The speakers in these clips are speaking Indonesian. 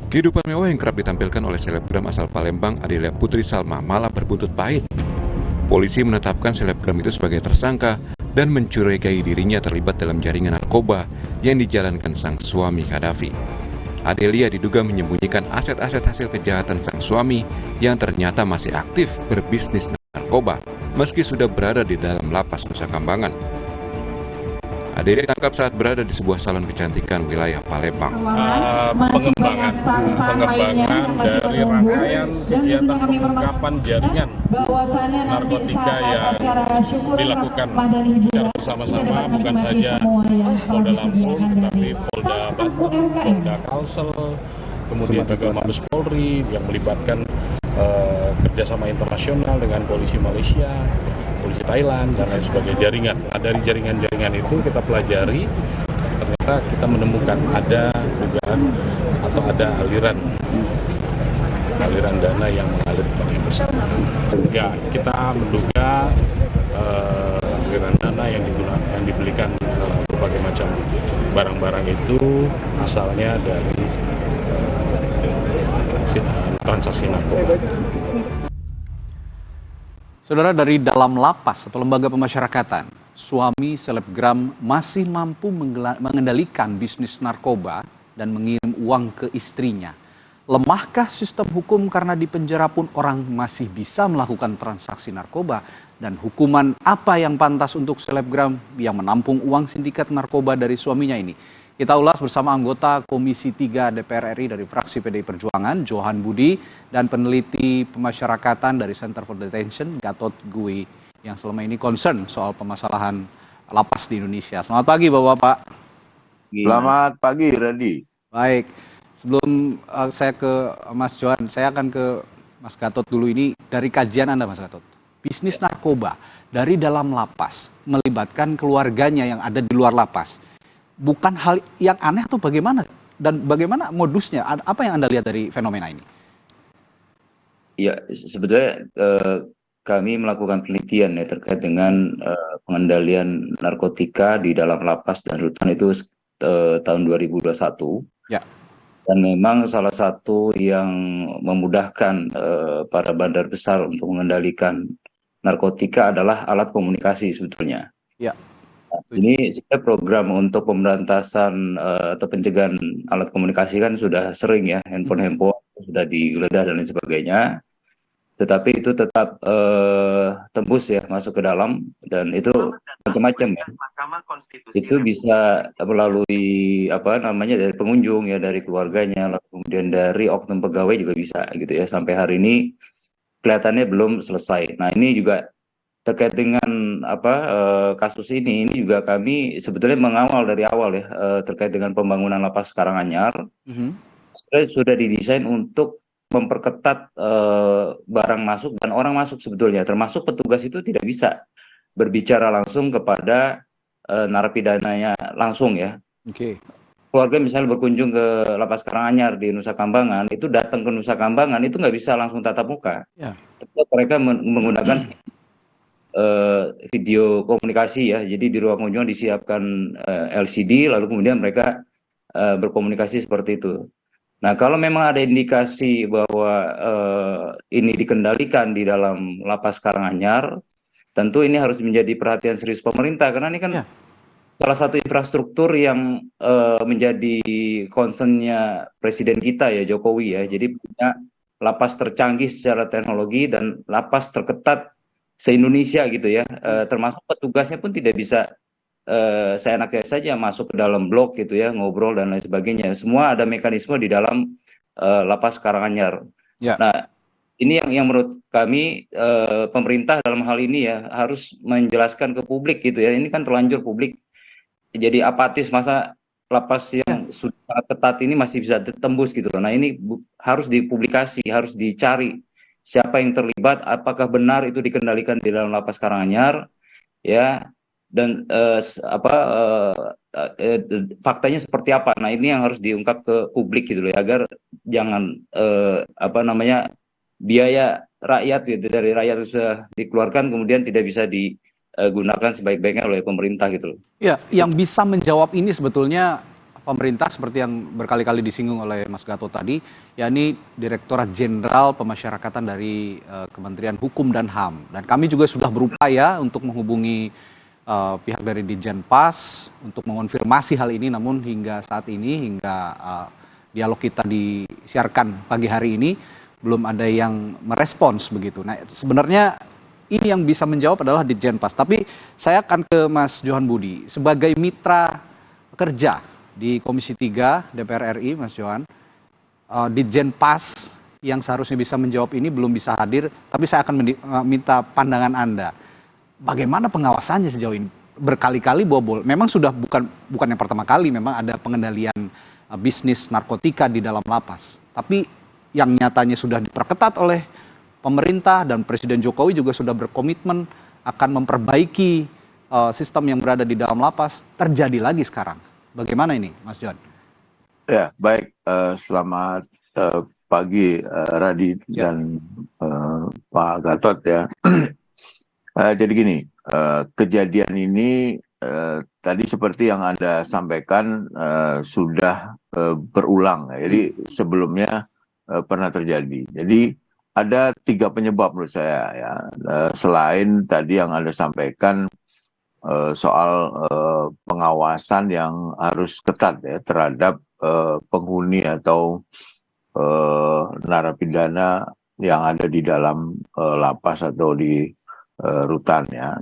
Kehidupan mewah yang kerap ditampilkan oleh selebgram asal Palembang, Adelia Putri Salma, malah berbuntut pahit. Polisi menetapkan selebgram itu sebagai tersangka dan mencurigai dirinya terlibat dalam jaringan narkoba yang dijalankan sang suami Gaddafi. Adelia diduga menyembunyikan aset-aset hasil kejahatan sang suami yang ternyata masih aktif berbisnis narkoba meski sudah berada di dalam lapas Nusa Kambangan. Adelia ditangkap saat berada di sebuah salon kecantikan wilayah Palembang. Pengembangan dari rangkaian kegiatan pengungkapan jaringan narkotika yang dilakukan secara bersama-sama, bukan saja Polda Lampung, tetapi Polda Banten, Polda Kalsel, kemudian juga Mabes Polri yang melibatkan kerjasama internasional dengan polisi Malaysia, polisi Thailand, dan lain sebagainya, jaringan. Nah, dari jaringan-jaringan itu kita pelajari, ternyata kita menemukan ada dugaan atau ada aliran dana yang mengalir kepada yang bersangkutan. Ya, kita menduga aliran dana yang dibelikan berbagai macam barang-barang itu asalnya dari transaksi narkoba. Saudara, dari dalam lapas atau lembaga pemasyarakatan, suami selebgram masih mampu mengendalikan bisnis narkoba dan mengirim uang ke istrinya. Lemahkah sistem hukum karena di penjara pun orang masih bisa melakukan transaksi narkoba? Dan hukuman apa yang pantas untuk selebgram yang menampung uang sindikat narkoba dari suaminya ini? Kita ulas bersama anggota Komisi 3 DPR RI dari fraksi PDI Perjuangan, Johan Budi, dan peneliti pemasyarakatan dari Center for Detention, Gatot Gui, yang selama ini concern soal permasalahan lapas di Indonesia. Selamat pagi, Bapak-Bapak. Selamat pagi, Randy. Baik, sebelum saya ke Mas Johan, saya akan ke Mas Gatot dulu. Ini dari kajian Anda, Mas Gatot. Bisnis narkoba dari dalam lapas melibatkan keluarganya yang ada di luar lapas. Bukan hal yang aneh atau bagaimana? Dan bagaimana modusnya? Apa yang Anda lihat dari fenomena ini? Ya, sebetulnya kami melakukan penelitian ya terkait dengan pengendalian narkotika di dalam lapas dan rutan itu tahun 2021. Ya. Dan memang salah satu yang memudahkan para bandar besar untuk mengendalikan narkotika adalah alat komunikasi sebetulnya. Ya. Ini sebenarnya program untuk pemberantasan atau pencegahan alat komunikasi kan sudah sering ya, handphone sudah digeledah dan lain sebagainya. Tetapi itu tetap tembus ya masuk ke dalam, dan itu macam-macam ya. Itu bisa melalui dari pengunjung ya, dari keluarganya, lalu kemudian dari oknum pegawai juga bisa gitu ya. Sampai hari ini kelihatannya belum selesai. Nah, ini juga terkait dengan kasus ini juga kami sebetulnya mengawal dari awal ya, terkait dengan pembangunan lapas Karanganyar. Sudah didesain untuk memperketat barang masuk dan orang masuk sebetulnya, termasuk petugas itu tidak bisa berbicara langsung kepada narapidananya langsung ya. Oke. Keluarga misalnya berkunjung ke lapas Karanganyar di Nusa Kambangan, itu datang ke Nusa Kambangan itu nggak bisa langsung tatap muka. Ya. Tetap mereka menggunakan video komunikasi ya, jadi di ruang kunjungan disiapkan LCD, lalu kemudian mereka berkomunikasi seperti itu. Nah, kalau memang ada indikasi bahwa ini dikendalikan di dalam lapas Karanganyar, tentu ini harus menjadi perhatian serius pemerintah, karena ini kan salah satu infrastruktur yang menjadi concern-nya Presiden kita ya, Jokowi ya. Jadi punya lapas tercanggih secara teknologi dan lapas terketat se-Indonesia gitu ya, termasuk petugasnya pun tidak bisa seenaknya saja masuk ke dalam blok gitu ya, ngobrol dan lain sebagainya. Semua ada mekanisme di dalam lapas Karanganyar. Ya. Nah, ini yang menurut kami pemerintah dalam hal ini ya harus menjelaskan ke publik gitu ya. Ini kan terlanjur publik jadi apatis, masa lapas yang sudah sangat ketat ini masih bisa tembus gitu loh. Nah, ini harus dipublikasi, harus dicari siapa yang terlibat, apakah benar itu dikendalikan di dalam lapas Karanganyar ya, dan faktanya seperti apa. Nah, ini yang harus diungkap ke publik gitu loh, agar jangan biaya rakyat gitu, dari rakyat itu sudah dikeluarkan kemudian tidak bisa digunakan sebaik-baiknya oleh pemerintah gitu loh. Ya, yang bisa menjawab ini sebetulnya pemerintah seperti yang berkali-kali disinggung oleh Mas Gatot tadi, yakni Direktorat Jenderal Pemasyarakatan dari Kementerian Hukum dan HAM. Dan kami juga sudah berupaya untuk menghubungi pihak dari Ditjenpas untuk mengonfirmasi hal ini, namun hingga saat ini, hingga dialog kita disiarkan pagi hari ini, belum ada yang merespons begitu. Nah, sebenarnya ini yang bisa menjawab adalah Ditjenpas. Tapi saya akan ke Mas Johan Budi sebagai mitra kerja di Komisi 3 DPR RI, Mas Johan. Ditjenpas yang seharusnya bisa menjawab ini belum bisa hadir, tapi saya akan minta pandangan Anda. Bagaimana pengawasannya sejauh ini? Berkali-kali bobol. Memang sudah bukan yang pertama kali memang ada pengendalian bisnis narkotika di dalam lapas. Tapi yang nyatanya sudah diperketat oleh pemerintah dan Presiden Jokowi juga sudah berkomitmen akan memperbaiki sistem yang berada di dalam lapas, terjadi lagi sekarang. Bagaimana ini, Mas John? Ya, baik. Selamat pagi, Radit dan Pak Gatot ya. Jadi gini, kejadian ini tadi seperti yang Anda sampaikan sudah berulang. Jadi sebelumnya pernah terjadi. Jadi ada 3 penyebab menurut saya ya. Selain tadi yang Anda sampaikan soal pengawasan yang harus ketat ya terhadap penghuni atau narapidana yang ada di dalam lapas atau di rutan ya.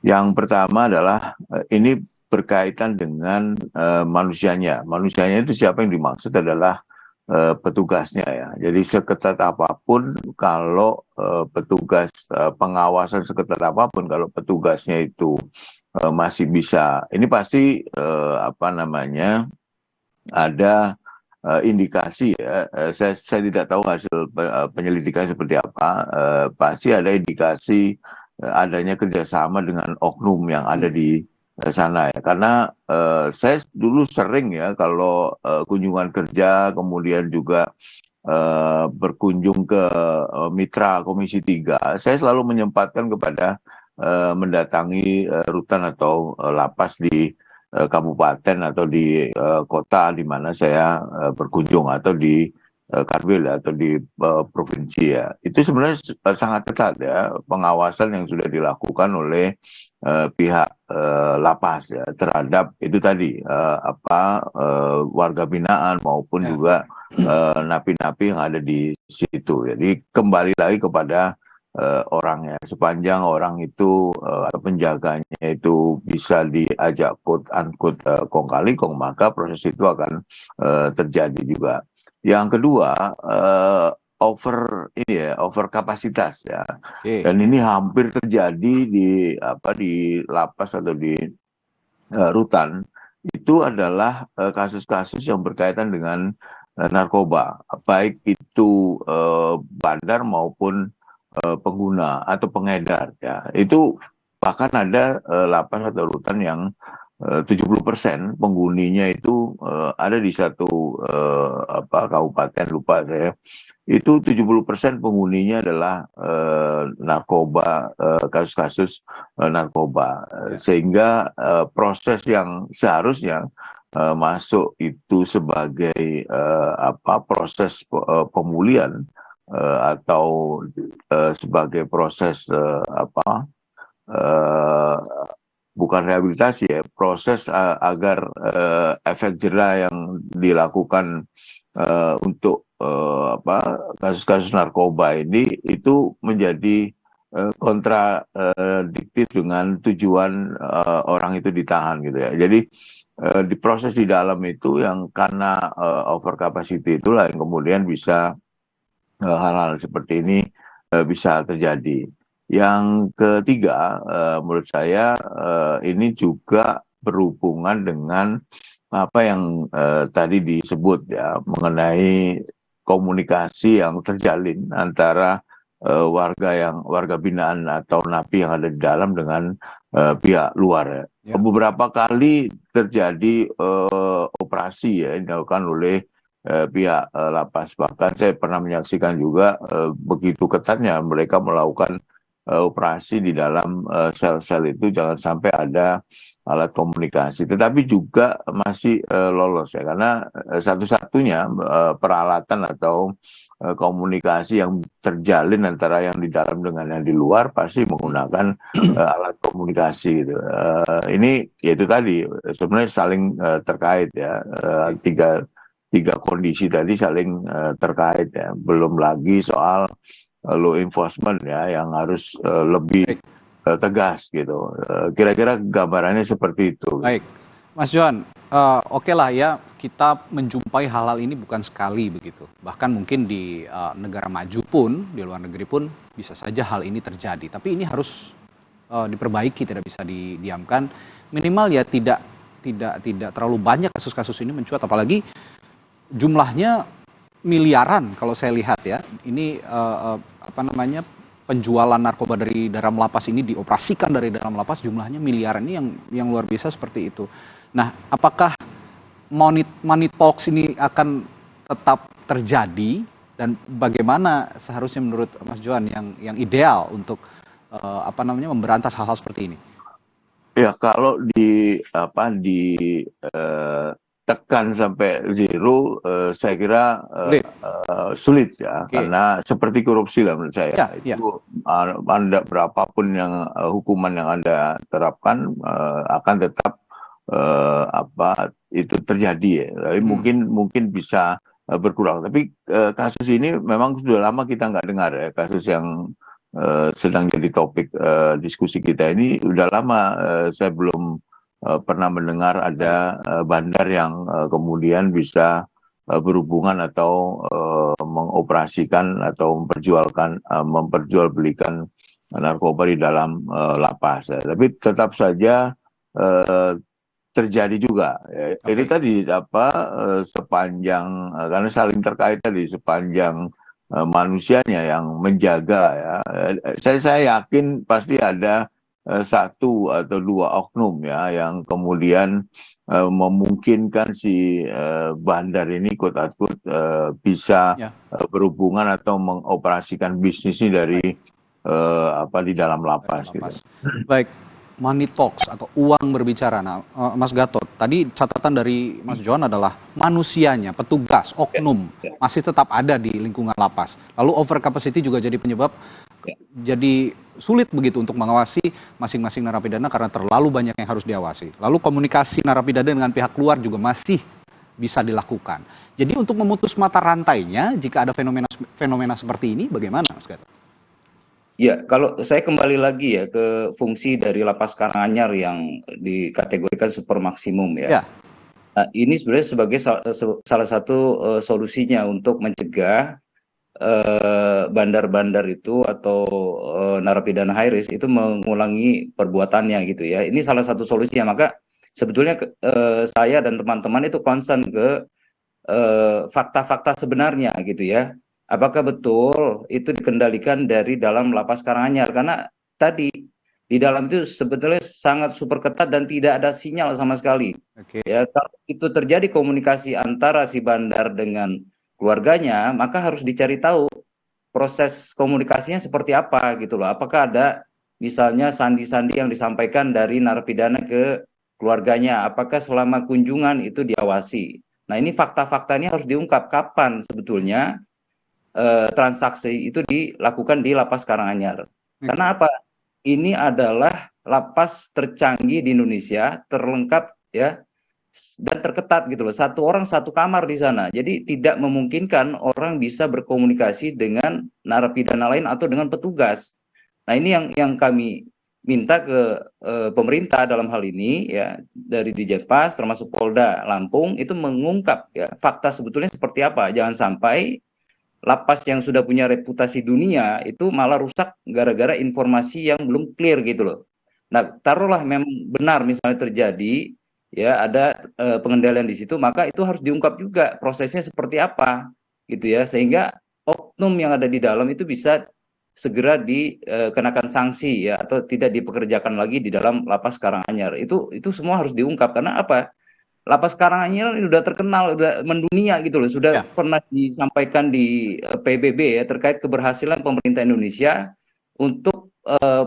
Yang pertama adalah ini berkaitan dengan manusianya. Manusianya itu siapa yang dimaksud adalah petugasnya ya. Jadi seketat apapun kalau petugas pengawasan seketat apapun kalau petugasnya itu masih bisa, ini pasti ada indikasi ya. Saya tidak tahu hasil penyelidikan seperti apa. Pasti ada indikasi adanya kerjasama dengan oknum yang ada di sana ya, karena saya dulu sering ya kalau kunjungan kerja kemudian juga berkunjung ke mitra Komisi 3, saya selalu menyempatkan kepada mendatangi rutan atau lapas di kabupaten atau di kota di mana saya berkunjung atau di Kanwil atau di provinsi ya. Itu sebenarnya sangat ketat ya pengawasan yang sudah dilakukan oleh pihak lapas ya terhadap itu tadi warga binaan maupun juga napi-napi yang ada di situ. Jadi kembali lagi kepada orangnya, sepanjang orang itu penjaganya itu bisa diajak quote unquote kong kali kong, maka proses itu akan terjadi juga. Yang kedua, over kapasitas ya. Okay. Dan ini hampir terjadi di lapas atau di rutan. Itu adalah kasus-kasus yang berkaitan dengan narkoba, baik itu bandar maupun pengguna atau pengedar ya. Itu bahkan ada lapas atau rutan yang 70% penghuninya itu ada di satu kabupaten, lupa saya. Itu 70% penghuninya adalah narkoba, kasus-kasus narkoba. Sehingga proses yang seharusnya masuk itu sebagai proses pemulihan atau sebagai proses bukan rehabilitasi ya, proses agar efek jera yang dilakukan untuk kasus-kasus narkoba ini itu menjadi kontradiktif dengan tujuan orang itu ditahan gitu ya. Jadi di proses di dalam itu yang karena over capacity itulah yang kemudian bisa hal-hal seperti ini bisa terjadi. Yang ketiga, menurut saya ini juga berhubungan dengan apa yang tadi disebut ya mengenai komunikasi yang terjalin antara warga binaan atau napi yang ada di dalam dengan pihak luar. Ya. Beberapa kali terjadi operasi ya yang dilakukan oleh pihak lapas. Bahkan saya pernah menyaksikan juga begitu ketatnya mereka melakukan operasi di dalam sel-sel itu, jangan sampai ada alat komunikasi. Tetapi juga masih lolos ya, karena satu-satunya peralatan atau komunikasi yang terjalin antara yang di dalam dengan yang di luar pasti menggunakan alat komunikasi gitu. Ini yaitu tadi sebenarnya saling terkait ya, tiga kondisi tadi saling terkait ya. Belum lagi soal law enforcement ya yang harus lebih tegas gitu. Kira-kira gambarannya seperti itu. Baik, Mas Johan, oke lah ya kita menjumpai hal-hal ini bukan sekali begitu. Bahkan mungkin di negara maju pun, di luar negeri pun bisa saja hal ini terjadi. Tapi ini harus diperbaiki, tidak bisa didiamkan. Minimal ya tidak terlalu banyak kasus-kasus ini mencuat, apalagi jumlahnya miliaran kalau saya lihat ya. Ini penjualan narkoba dari dalam lapas ini dioperasikan dari dalam lapas, jumlahnya miliaran, ini yang luar biasa seperti itu. Nah, apakah money talks ini akan tetap terjadi dan bagaimana seharusnya menurut Mas Johan yang ideal untuk memberantas hal-hal seperti ini? Ya, kalau tekan sampai zero, saya kira sulit ya, karena seperti korupsi lah menurut saya. Itu Anda berapapun yang hukuman yang Anda terapkan akan tetap itu terjadi ya. Tapi mungkin bisa berkurang. Tapi kasus ini memang sudah lama kita nggak dengar ya, kasus yang sedang jadi topik diskusi kita ini udah lama. Saya belum pernah mendengar ada bandar yang kemudian bisa berhubungan atau mengoperasikan atau memperjualbelikan narkoba di dalam lapas. Tapi tetap saja terjadi juga. Ini tadi sepanjang karena saling terkait tadi, sepanjang manusianya yang menjaga ya. Saya yakin pasti ada satu atau dua oknum ya yang kemudian memungkinkan si bandar ini quote-unquote bisa berhubungan atau mengoperasikan bisnis ini dari di dalam lapas. Gitu. Baik, money talks atau uang berbicara. Nah, Mas Gatot, tadi catatan dari Mas Johan adalah manusianya, petugas, oknum masih tetap ada di lingkungan lapas. Lalu over capacity juga jadi penyebab jadi sulit begitu untuk mengawasi masing-masing narapidana karena terlalu banyak yang harus diawasi. Lalu komunikasi narapidana dengan pihak luar juga masih bisa dilakukan. Jadi untuk memutus mata rantainya, jika ada fenomena seperti ini, bagaimana Mas Gatot? Ya, kalau saya kembali lagi ya ke fungsi dari lapas Karanganyar yang dikategorikan super maksimum ya. Nah, ini sebenarnya sebagai salah satu solusinya untuk mencegah bandar-bandar itu atau narapidana high risk itu mengulangi perbuatannya gitu ya. Ini salah satu solusinya. Maka sebetulnya saya dan teman-teman itu concern ke fakta-fakta sebenarnya gitu ya. Apakah betul itu dikendalikan dari dalam lapas Karanganyar? Karena tadi di dalam itu sebetulnya sangat super ketat dan tidak ada sinyal sama sekali. Ya, kalau itu terjadi komunikasi antara si bandar dengan keluarganya, maka harus dicari tahu proses komunikasinya seperti apa gitu loh. Apakah ada misalnya sandi-sandi yang disampaikan dari narapidana ke keluarganya? Apakah selama kunjungan itu diawasi? Nah, ini fakta-fakta ini harus diungkap kapan sebetulnya transaksi itu dilakukan di lapas Karanganyar. Karena apa? Ini adalah lapas tercanggih di Indonesia, terlengkap ya, dan terketat gitu loh. Satu orang satu kamar di sana. Jadi tidak memungkinkan orang bisa berkomunikasi dengan narapidana lain atau dengan petugas. Nah, ini yang kami minta ke pemerintah dalam hal ini ya, dari Dijenpas termasuk Polda Lampung itu mengungkap ya fakta sebetulnya seperti apa. Jangan sampai lapas yang sudah punya reputasi dunia itu malah rusak gara-gara informasi yang belum clear gitu loh. Nah, taruhlah memang benar misalnya terjadi ya ada pengendalian di situ, maka itu harus diungkap juga prosesnya seperti apa gitu ya, sehingga oknum yang ada di dalam itu bisa segera dikenakan sanksi ya, atau tidak dipekerjakan lagi di dalam lapas Karanganyar. Itu semua harus diungkap. Karena apa? Lapas Karanganyar ini sudah terkenal, sudah mendunia gitu loh, sudah pernah disampaikan di PBB ya terkait keberhasilan pemerintah Indonesia untuk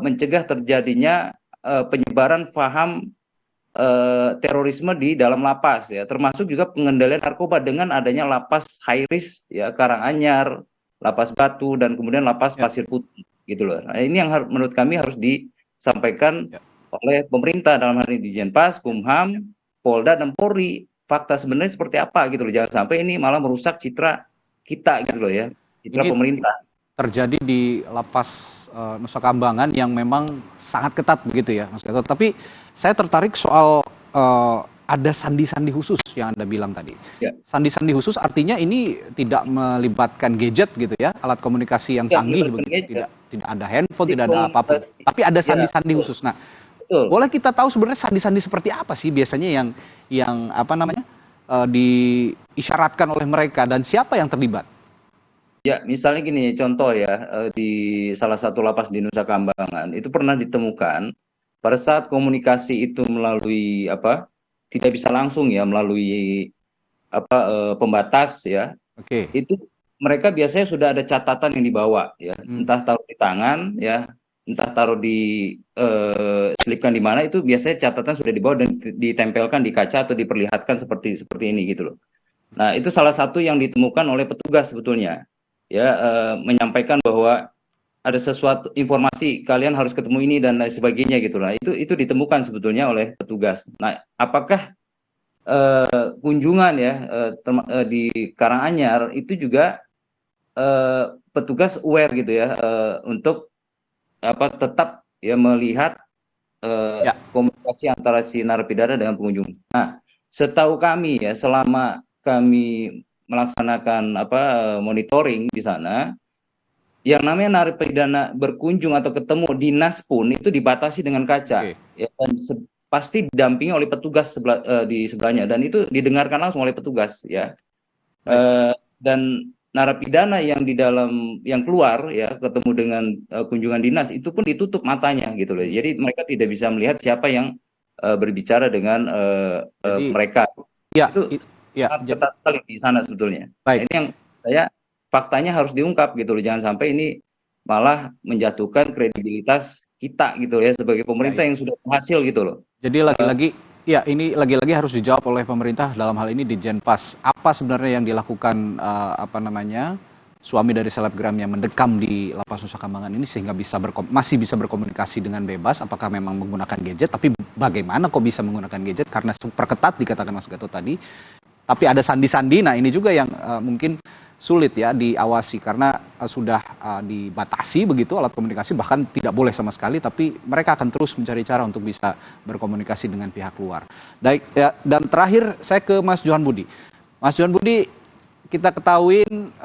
mencegah terjadinya penyebaran paham terorisme di dalam lapas ya, termasuk juga pengendalian narkoba dengan adanya lapas high risk ya, Karanganyar, lapas Batu, dan kemudian lapas Ya. Pasir Putih gitu loh. Nah, ini yang menurut kami harus disampaikan Ya. oleh pemerintah, dalam hal ini di Jenpas, Kumham, Polda, dan Polri. Fakta sebenarnya seperti apa gitu loh, jangan sampai ini malah merusak citra kita gitu loh ya, citra Ini pemerintah. terjadi di lapas Nusa Kambangan yang memang sangat ketat begitu ya, Mas Gatot. Tapi saya tertarik soal ada sandi-sandi khusus yang Anda bilang tadi. Ya. Sandi-sandi khusus artinya ini tidak melibatkan gadget gitu ya, alat komunikasi yang Ya, canggih melibatkan begitu. gadget. Tidak ada handphone, tidak ada Komunikasi. apapun. Tapi ada Ya, sandi-sandi betul. khusus. Nah, Betul. boleh kita tahu sebenarnya sandi-sandi seperti apa sih biasanya yang apa namanya diisyaratkan oleh mereka dan siapa yang terlibat? Ya, misalnya gini, contoh ya, di salah satu lapas di Nusa Kambangan itu pernah ditemukan pada saat komunikasi itu melalui tidak bisa langsung ya, melalui pembatas ya, Oke. itu mereka biasanya sudah ada catatan yang dibawa ya, entah taruh di tangan ya, entah taruh selipkan di mana, itu biasanya catatan sudah dibawa dan ditempelkan di kaca atau diperlihatkan seperti ini gitu loh. Nah, itu salah satu yang ditemukan oleh petugas sebetulnya. Ya, menyampaikan bahwa ada sesuatu informasi, kalian harus ketemu ini dan lain sebagainya gitu lah. Itu ditemukan sebetulnya oleh petugas. Nah, apakah kunjungan ya di Karanganyar itu juga petugas aware gitu ya, untuk tetap ya melihat Ya. komunikasi antara si narapidana dengan pengunjung. Nah, setahu kami ya, selama kami melaksanakan monitoring di sana, yang namanya narapidana berkunjung atau ketemu dinas pun itu dibatasi dengan kaca. Oke. Ya, dan pasti didampingi oleh petugas di sebelahnya, dan itu didengarkan langsung oleh petugas ya. Dan narapidana yang di dalam yang keluar ya ketemu dengan kunjungan dinas itu pun ditutup matanya gitu loh. Jadi mereka tidak bisa melihat siapa yang berbicara dengan Jadi, mereka. ya, Itu ya, sangat ketat sekali di sana sebetulnya. baik. Nah, ini yang faktanya harus diungkap gitu loh. Jangan sampai ini malah menjatuhkan kredibilitas kita gitu ya, sebagai pemerintah yang sudah berhasil gitu loh. Jadi lagi-lagi ya, ini lagi-lagi harus dijawab oleh pemerintah dalam hal ini di Jenpas. Apa sebenarnya yang dilakukan suami dari selebgram yang mendekam di lapas Nusa Kambangan ini sehingga masih bisa berkomunikasi dengan bebas? Apakah memang menggunakan gadget? Tapi bagaimana kok bisa menggunakan gadget? Karena super ketat dikatakan Mas Gatot tadi. Tapi ada sandi-sandi. Nah, ini juga yang mungkin sulit ya diawasi karena sudah dibatasi begitu alat komunikasi, bahkan tidak boleh sama sekali, tapi mereka akan terus mencari cara untuk bisa berkomunikasi dengan pihak luar. Baik ya, dan terakhir saya ke Mas Johan Budi. Mas Johan Budi, kita ketahuin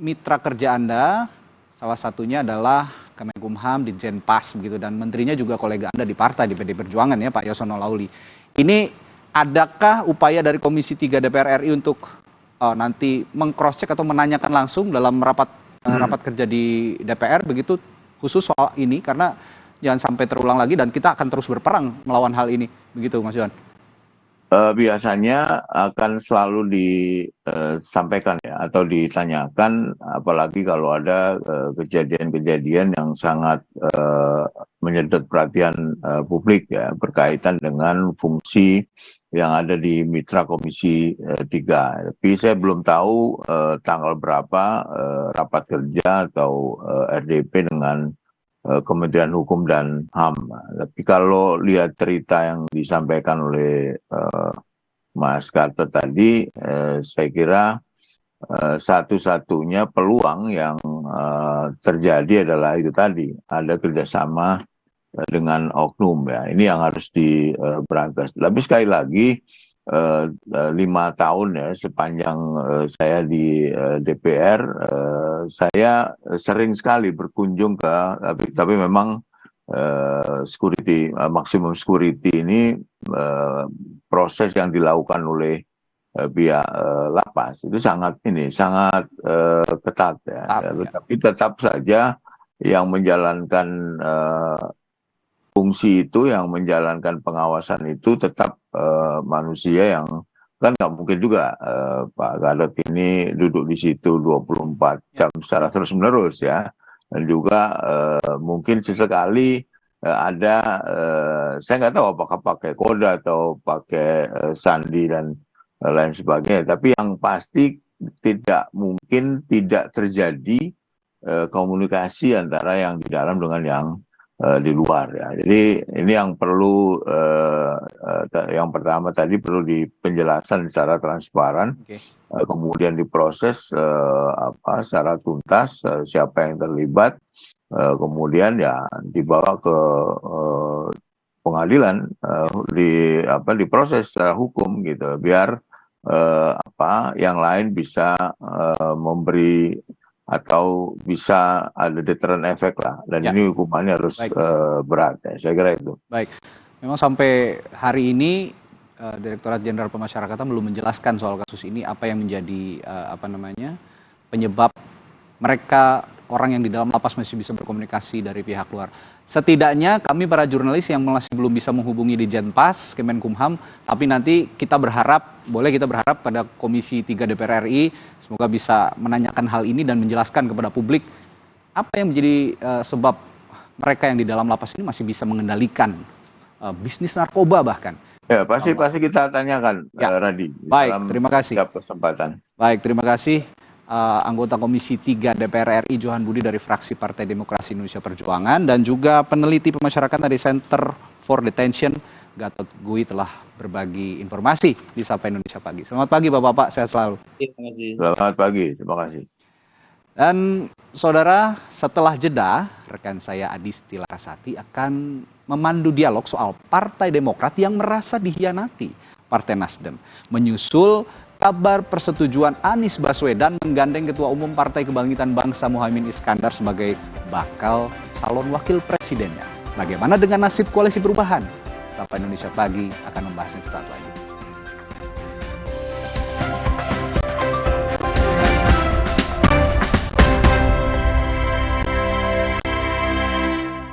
mitra kerja Anda salah satunya adalah Kemenkumham di Jenpas begitu, dan menterinya juga kolega Anda di partai di PD Perjuangan ya, Pak Yasona Lauli. Ini adakah upaya dari Komisi 3 DPR RI untuk nanti meng-cross check atau menanyakan langsung dalam rapat kerja di DPR begitu khusus soal ini, karena jangan sampai terulang lagi dan kita akan terus berperang melawan hal ini begitu, Mas Johan? Biasanya akan selalu disampaikan ya, atau ditanyakan, apalagi kalau ada kejadian-kejadian yang sangat menyedot perhatian publik ya, berkaitan dengan fungsi yang ada di mitra Komisi 3. Tapi saya belum tahu tanggal berapa rapat kerja atau RDP dengan Kementerian Hukum dan HAM. Tapi kalau lihat cerita yang disampaikan oleh Mas Gatot tadi, saya kira satu-satunya peluang yang terjadi adalah itu tadi, ada kerjasama dengan oknum ya. Ini yang harus diberantas. Tapi sekali lagi 5 tahun ya sepanjang saya di DPR, saya sering sekali berkunjung ke, tapi memang maksimum security ini proses yang dilakukan oleh pihak lapas itu sangat ketat ya. Tapi tetap saja yang menjalankan fungsi itu, yang menjalankan pengawasan itu tetap manusia yang kan nggak mungkin juga Pak Gatot ini duduk di situ 24 jam secara terus-menerus ya. dan juga mungkin sesekali ada saya nggak tahu apakah pakai kode atau pakai sandi dan lain sebagainya, tapi yang pasti tidak mungkin tidak terjadi komunikasi antara yang di dalam dengan yang di luar ya. Jadi ini yang perlu yang pertama tadi perlu penjelasan secara transparan, kemudian diproses secara tuntas siapa yang terlibat, kemudian ya dibawa ke pengadilan, diproses secara hukum gitu, biar yang lain bisa memberi atau bisa ada deterrent effect lah, dan ini hukumannya harus berat ya, saya kira itu. Baik, memang sampai hari ini Direktorat Jenderal Pemasyarakatan belum menjelaskan soal kasus ini, apa yang menjadi penyebab mereka orang yang di dalam lapas masih bisa berkomunikasi dari pihak luar. Setidaknya kami para jurnalis yang masih belum bisa menghubungi di Jenpas, Kemenkumham, tapi nanti kita berharap pada Komisi 3 DPR RI, semoga bisa menanyakan hal ini dan menjelaskan kepada publik apa yang menjadi sebab mereka yang di dalam lapas ini masih bisa mengendalikan bisnis narkoba bahkan. Ya, pasti kita tanyakan, Radi. Baik, terima kasih. Setiap kesempatan. Baik, terima kasih. Anggota Komisi 3 DPR RI Johan Budi dari fraksi Partai Demokrasi Indonesia Perjuangan, dan juga peneliti pemasyarakatan dari Center for Detention Gatot Gui telah berbagi informasi di Sapa Indonesia Pagi. Selamat pagi Bapak-bapak, sehat selalu. Terima kasih. Selamat pagi, terima kasih. Dan saudara, setelah jeda, rekan saya Adisti Larasati akan memandu dialog soal Partai Demokrat yang merasa dihianati Partai Nasdem, menyusul kabar persetujuan Anies Baswedan menggandeng Ketua Umum Partai Kebangkitan Bangsa Muhaimin Iskandar sebagai bakal calon wakil presidennya. Bagaimana dengan nasib koalisi perubahan? Sapa Indonesia Pagi akan membahasnya sesaat lagi.